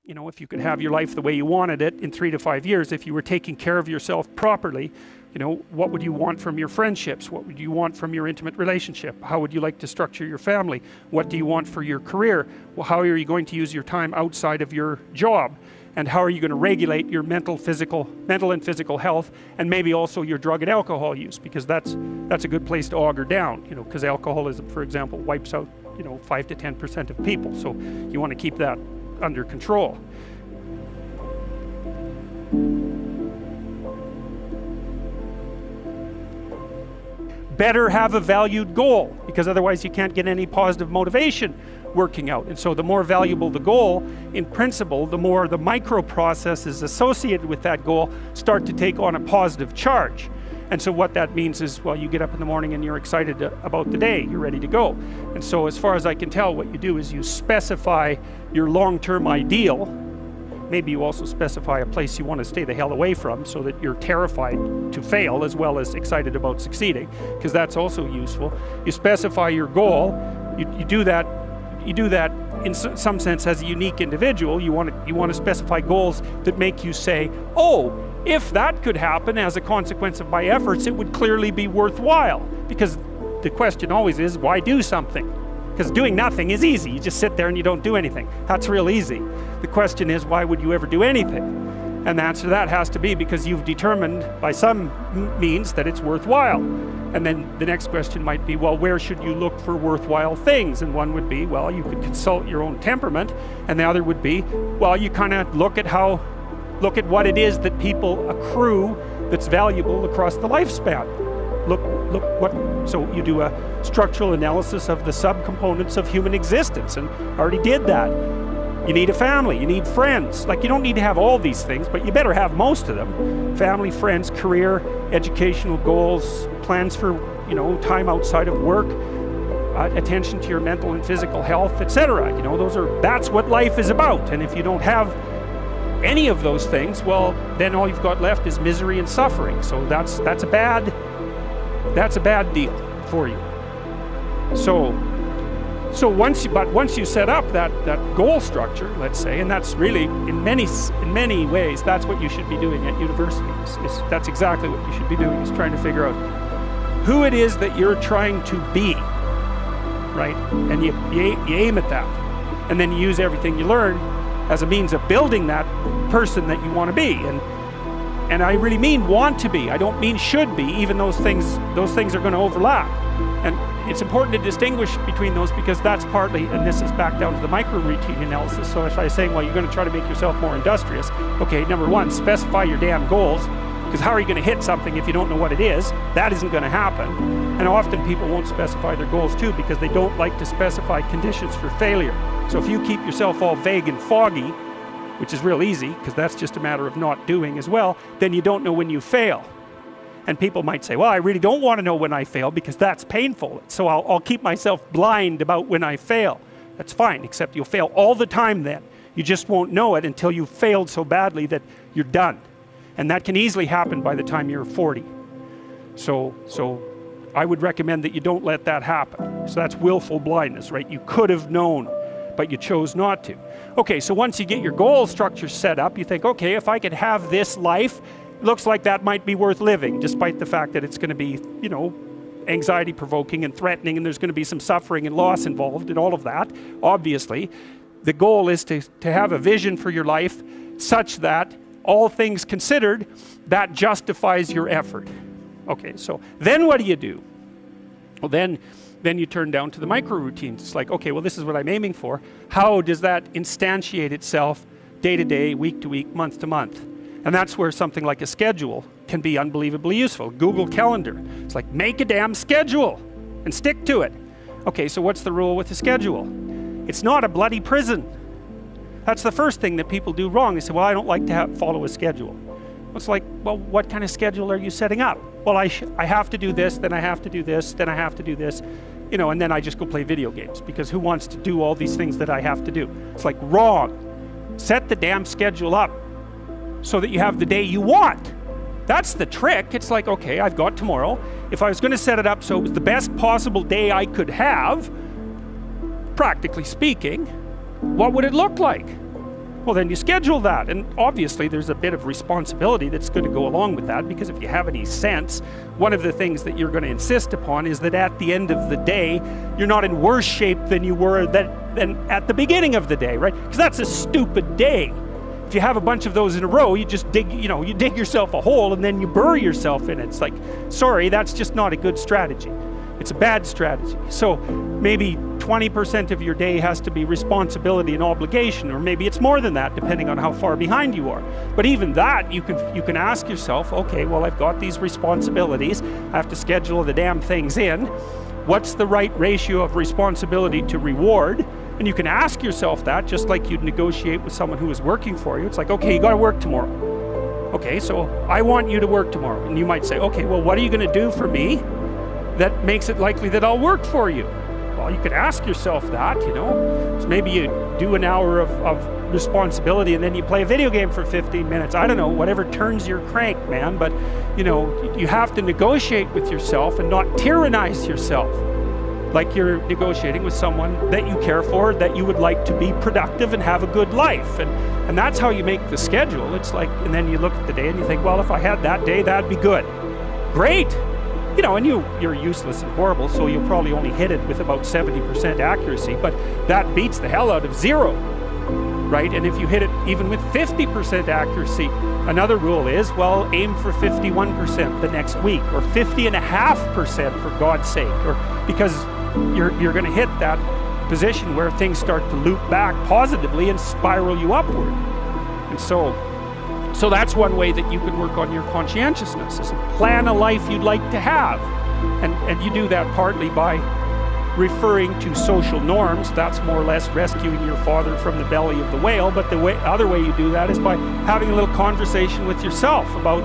if you could have your life the way you wanted it in 3 to 5 years, if you were taking care of yourself properly, what would you want from your friendships? What would you want from your intimate relationship? How would you like to structure your family? What do you want for your career? Well, how are you going to use your time outside of your job? And how are you going to regulate your mental and physical health, and maybe also your drug and alcohol use, because that's a good place to auger down, because alcoholism, for example, wipes out 5 to 10% of people. So you want to keep that under control. Better have a valued goal, because otherwise you can't get any positive motivation working out. And so the more valuable the goal, in principle, the more the micro processes associated with that goal start to take on a positive charge. And so what that means is, well, you get up in the morning and you're excited about the day, you're ready to go. And so as far as I can tell, what you do is you specify your long-term ideal. Maybe you also specify a place you want to stay the hell away from, so that you're terrified to fail as well as excited about succeeding, because that's also useful. You specify your goal. You do that in some sense as a unique individual. You want to specify goals that make you say, oh, if that could happen as a consequence of my efforts, it would clearly be worthwhile. Because the question always is, why do something? Because doing nothing is easy. You just sit there and you don't do anything. That's real easy. The question is, why would you ever do anything? And the answer to that has to be because you've determined by some means that it's worthwhile. And then the next question might be, well, where should you look for worthwhile things? And one would be, well, you could consult your own temperament. And the other would be, well, you kind of look at what it is that people accrue that's valuable across the lifespan. So you do a structural analysis of the subcomponents of human existence, and I already did that. You need a family, you need friends. You don't need to have all these things, but you better have most of them. Family, friends, career, educational goals, plans for, time outside of work, attention to your mental and physical health, etc. That's what life is about. And if you don't have any of those things, well, then all you've got left is misery and suffering. So that's a bad deal for you. So once you set up that goal structure, let's say, and that's really in many ways that's what you should be doing at university. That's exactly what you should be doing, is trying to figure out who it is that you're trying to be, right? And you aim at that, and then you use everything you learn as a means of building that person that you want to be. And I really mean want to be. I don't mean should be. Even those things are going to overlap. And it's important to distinguish between those, because that's partly, and this is back down to the micro-routine analysis. So if I was saying, well, you're going to try to make yourself more industrious, okay, number one, specify your damn goals, because how are you going to hit something if you don't know what it is? That isn't going to happen. And often people won't specify their goals too, because they don't like to specify conditions for failure. So if you keep yourself all vague and foggy, which is real easy, because that's just a matter of not doing as well, then you don't know when you fail. And people might say, well, I really don't want to know when I fail, because that's painful. So I'll keep myself blind about when I fail. That's fine, except you'll fail all the time then. You just won't know it until you've failed so badly that you're done. And that can easily happen by the time you're 40. So I would recommend that you don't let that happen. So that's willful blindness, right? You could have known, but you chose not to. Okay, so once you get your goal structure set up, you think, okay, if I could have this life, looks like that might be worth living, despite the fact that it's going to be, anxiety provoking and threatening, and there's going to be some suffering and loss involved and all of that. Obviously, the goal is to have a vision for your life such that, all things considered, that justifies your effort. Okay, so then what do? Well, then you turn down to the micro-routines. It's like, okay, well, this is what I'm aiming for. How does that instantiate itself day to day, week to week, month to month? And that's where something like a schedule can be unbelievably useful. Google Calendar. It's like, make a damn schedule and stick to it. Okay, so what's the rule with the schedule? It's not a bloody prison. That's the first thing that people do wrong. They say, well, I don't like to follow a schedule. It's like, well, what kind of schedule are you setting up? Well, I have to do this, then I have to do this, then I have to do this, and then I just go play video games, because who wants to do all these things that I have to do? It's like, wrong. Set the damn schedule up so that you have the day you want. That's the trick. It's like, okay, I've got tomorrow. If I was going to set it up so it was the best possible day I could have, practically speaking, what would it look like? Well, then you schedule that. And obviously there's a bit of responsibility that's going to go along with that, because if you have any sense, one of the things that you're going to insist upon is that at the end of the day, you're not in worse shape than you were than at the beginning of the day, right? Because that's a stupid day. If you have a bunch of those in a row, you just dig yourself a hole and then you bury yourself in it. It's like, sorry, that's just not a good strategy. It's a bad strategy. So maybe 20% of your day has to be responsibility and obligation, or maybe it's more than that, depending on how far behind you are. But even that, you can ask yourself, okay, well, I've got these responsibilities. I have to schedule the damn things in. What's the right ratio of responsibility to reward? And you can ask yourself that, just like you'd negotiate with someone who is working for you. It's like, okay, you got to work tomorrow. Okay, so I want you to work tomorrow. And you might say, okay, well, what are you going to do for me that makes it likely that I'll work for you? Well, you could ask yourself that, So maybe you do an hour of responsibility and then you play a video game for 15 minutes. I don't know, whatever turns your crank, man. But, you have to negotiate with yourself and not tyrannize yourself. Like you're negotiating with someone that you care for, that you would like to be productive and have a good life. And that's how you make the schedule. It's like, and then you look at the day and you think, well, if I had that day, that'd be good. Great. And you're useless and horrible, so you'll probably only hit it with about 70% accuracy, but that beats the hell out of 0, right? And if you hit it even with 50% accuracy, another rule is, well, aim for 51% the next week, or 50.5% for God's sake, or because you're going to hit that position where things start to loop back positively and spiral you upward. And so that's one way that you can work on your conscientiousness, is plan a life you'd like to have. And you do that partly by referring to social norms. That's more or less rescuing your father from the belly of the whale. But the other way you do that is by having a little conversation with yourself about,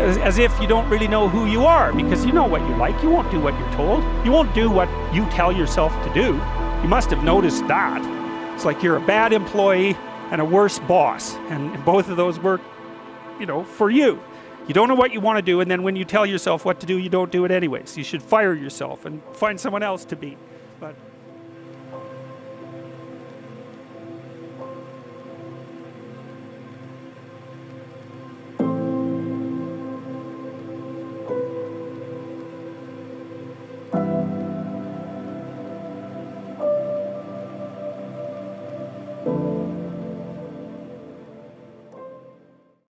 as if you don't really know who you are, because you know what you like. You won't do what you're told. You won't do what you tell yourself to do. You must have noticed that. It's like you're a bad employee and a worse boss, and both of those work, for you. You don't know what you want to do, and then when you tell yourself what to do, you don't do it anyways. You should fire yourself and find someone else to be. But